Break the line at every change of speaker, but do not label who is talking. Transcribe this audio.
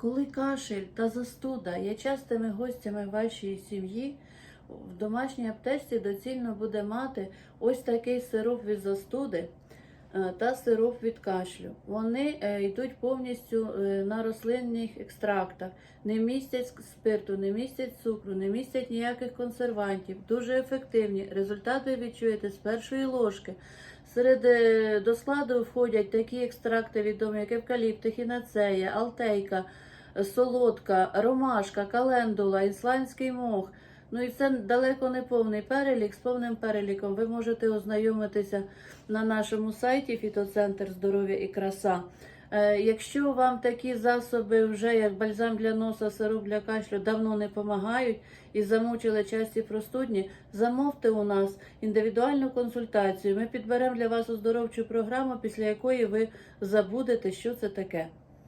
Коли кашель та застуда є частими гостями вашої сім'ї, в домашній аптечці доцільно буде мати ось такий сироп від застуди та сироп від кашлю. Вони йдуть повністю на рослинних екстрактах, не містять спирту, не містять цукру, не містять ніяких консервантів, дуже ефективні. Результат ви відчуєте з першої ложки. До складу входять такі екстракти відомі, як евкаліпт, ехінацея, алтейка, солодка, ромашка, календула, ісландський мох. Ну і це далеко не повний перелік. З повним переліком ви можете ознайомитися на нашому сайті Фітоцентр здоров'я і краса. Якщо вам такі засоби вже, як бальзам для носа, сироп для кашлю, давно не допомагають і замучили часті простудні, замовте у нас індивідуальну консультацію. Ми підберемо для вас оздоровчу програму, після якої ви забудете, що це таке.